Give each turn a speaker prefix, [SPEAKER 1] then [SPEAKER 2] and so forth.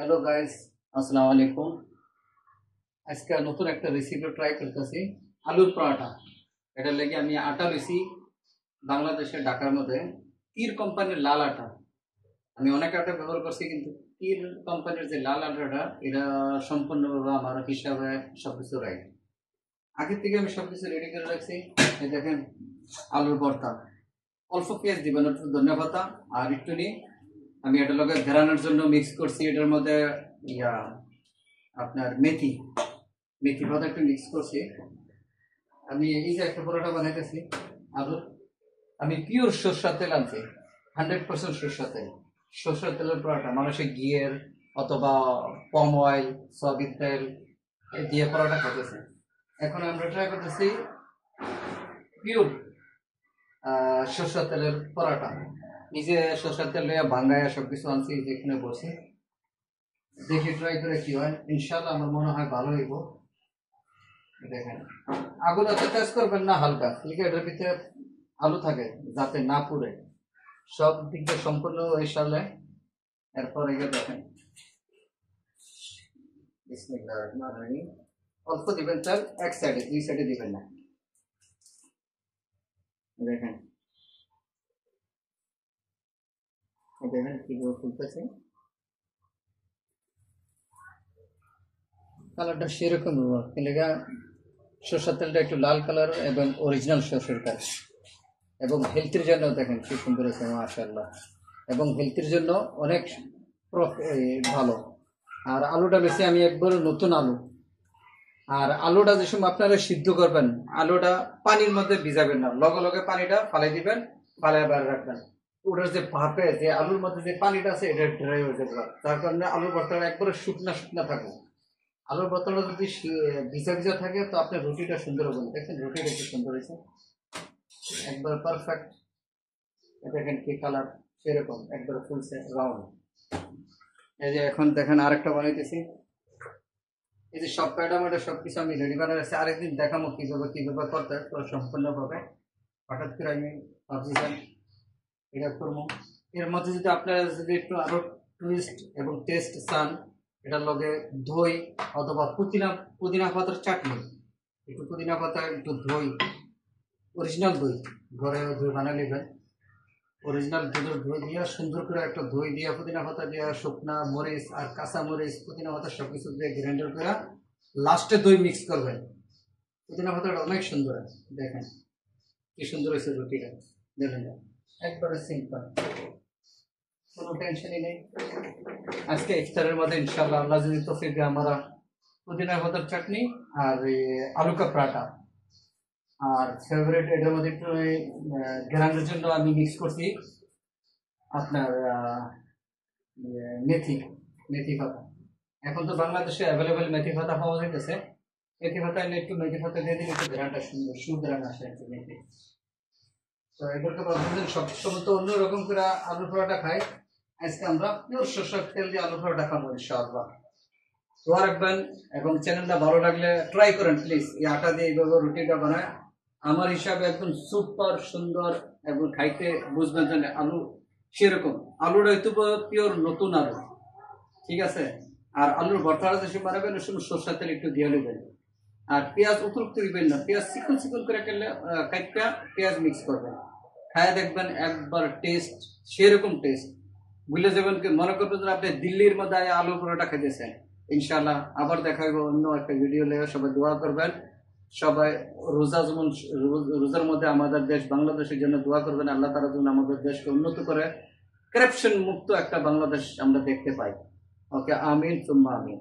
[SPEAKER 1] Hello guys, আসসালামু আলাইকুম। আজকে নতুন একটা রেসিপি ট্রাই করতেছি, আলুর পরোটা। এটা লেগে আমি আটা লইছি বাংলাদেশের ঢাকার মধ্যে তীর কোম্পানির লাল আটা। আমি অনেক আটা ব্যবহার করছি, কিন্তু তীর কোম্পানির যে লাল আটাটা এটা সম্পূর্ণভাবে আমার হিসাবে সবকিছু রাইট। আগে থেকে আমি সবকিছু রেডি করে রাখছি। এই দেখেন আলুর ভর্তা, অল্প পেঁয়াজ দিবেন, একটু ধনিয়া পাতা আর একটু নিয়ে আমি এটা লগে ঘেরানোর জন্য মিক্স করছি। এটার মধ্যে ইয়া আপনার মেথি মেথি পাতা একটু মিক্স করছি। আমি এই যে একটা পরোটা বানাইতেছি আলু, আমি পিওর সরষের তেল আনছি, 100% সরষের তেল। সরষের তেলের পরোটা মানুষের ঘিয়ের অথবা পম অয়েল, সয়াবিন তেল দিয়ে পরোটা খাইতেছে। এখন আমরা ট্রাই করতেছি পিওর সরষের তেলের পরোটা। নিজে সরষের তেল লইয়া ভাঙ্গাইয়া সবকিছু আনছি, যেখানে বসে দেখি ট্রাই করে কি হয়। ইনশাল্লাহ আমার মনে হয় ভালো হইব। দেখেন আগুন এত তেজ করবেন না, হালকা, এটার ভিতরে আলু থাকে যাতে না পুড়ে, সব দিক দিয়ে সম্পূর্ণ সারলে এরপর এগুলো দেখেন। বিসমিল্লাহির রহমানির রহিম। অল্প দিবেন তেল, এক সাইডে, দুই সাইডে দিবেন না। দেখেন দেখেন কিভাবে ফুলতেছে, কালারটা সেরকম লেগা। সরষের তেলটা একটু লাল কালার এবং অরিজিনাল সরষের তেল, এবং হেলথের জন্য দেখেন কি সুন্দর হয়েছে মাশাআল্লাহ, এবং হেলথের জন্য অনেক ভালো। আর আলুটা বেশি আমি একবার নতুন আলু। আর আলুটা যে সময় আপনারা সিদ্ধ করবেন, আলুটা পানির মধ্যে ভিজাবেন না, লগে লগে পানিটা ফালাই দিবেন, ফালাই বার রাখবেন। ওটার যে ভাপে যে আলুর মধ্যে যে পানিটা আছে এটা ড্রাই হয়ে যাবে, তার কারণে আলুর ভর্তাটা একবারে শুকনা শুকনা থাকবে। আলুর ভর্তাটা যদি ভিজা ভিজা থাকে তো আপনার রুটিটা সুন্দর হবে। দেখেন রুটিটা কি সুন্দর হয়েছে, একবার পারফেক্ট। দেখেন কি কালার, সেরকম একবার ফুলছে রাউন্ড। এই যে এখন দেখেন আরেকটা বানাইতেছি। এই যে সব প্যাডামাটা সবকিছু আমি রেডি করে রাখছি, আরেকদিন দেখাবো কিভাবে করতে সম্পূর্ণভাবে। হঠাৎ করে আমি ভাবছিলাম এটা করবো। এর মধ্যে যদি আপনারা যদি একটু আরো টুইস্ট এবং টেস্ট চান, এটার লগে দই অথবা পুদিনা পুদিনা পাতার চাটনি, একটু পুদিনা পাতা, একটু দই, অরিজিনাল দই, ঘরে দই বানিয়ে নেবেন। অরিজিনাল দুধের দই দিয়ে সুন্দর করে একটা দই দিয়ে পুদিনা পাতা দিয়ে শুকনা মরিচ আর কাঁচা মরিচ পুদিনা পাতা সবকিছু দিয়ে গ্রাইন্ডার করে লাস্টে দই মিক্স করবেন। পুদিনা পাতাটা অনেক সুন্দর, দেখেন কি সুন্দর হয়েছে রুটিটা। দেখেন একবারে সিম্পল, কোনো টেনশনই নেই। আজকে ইফতারের মধ্যে ইনশাআল্লাহ আল্লাহ যদি তৌফিক দেয়, আমরা পুদিনা পাতার চাটনি আর আলু কা পরাঠা, আর ফেভারিট এটার মধ্যে একটু গ্রামের জন্য আমি মিক্স করছি আপনার মেথি মেথি পাতা। এখন তো বাংলাদেশে অ্যাভেলেবেল মেথি পাতা পাওয়া যাইতেছে। মেথি পাতা এনে একটু মেথি পাতা দিয়ে দিলে একটু গ্রানটা সুন্দর সুগ্রান আসে একটু মেথি। তো এগুলোকে ভাবছেন সবসময় তো অন্যরকম করে আলু পরোটা খাই, আজকে আমরা পিওর সরষের তেল দিয়ে আলু পরোটা খাবো ইনশাআল্লাহ। দোয়া রাখবেন এবং চ্যানেলটা ভালো লাগলে ট্রাই করেন প্লিজ। এই আটা দিয়ে এইভাবে রুটিটা বানায় আমার হিসাবে একদম সুপার সুন্দর, এবং খাইতে বুঝবেন যে আলু সেরকম। আলুটা হয়তো পিওর নতুন আলু, ঠিক আছে। আর আলুর ভর্তাটা যে বানাবেন ওই সময় সরষের তেল একটু দিয়ে নেবেন। আর পেঁয়াজ অতিরিক্ত দিবেন না, পেঁয়াজ চিকন চিকন করে কাটটা পেঁয়াজ মিক্স করবেন, খায় দেখবেন একবার টেস্ট সেরকম টেস্ট ভুলে যাবেন। মনে করবেন যে আপনি দিল্লির মধ্যে আলু পরোটা খেতেছেন। ইনশাআল্লাহ আবার দেখা হবে অন্য একটা ভিডিও নিয়ে। সবাই দোয়া করবেন, সবাই রোজা যেমন রোজার মধ্যে আমাদের দেশ বাংলাদেশের জন্য দোয়া করবেন, আল্লাহ তাআলা যেন আমাদের দেশকে উন্নত করে করাপশন মুক্ত একটা বাংলাদেশ আমরা দেখতে পাই। ওকে, আমিন সুম্মা আমিন।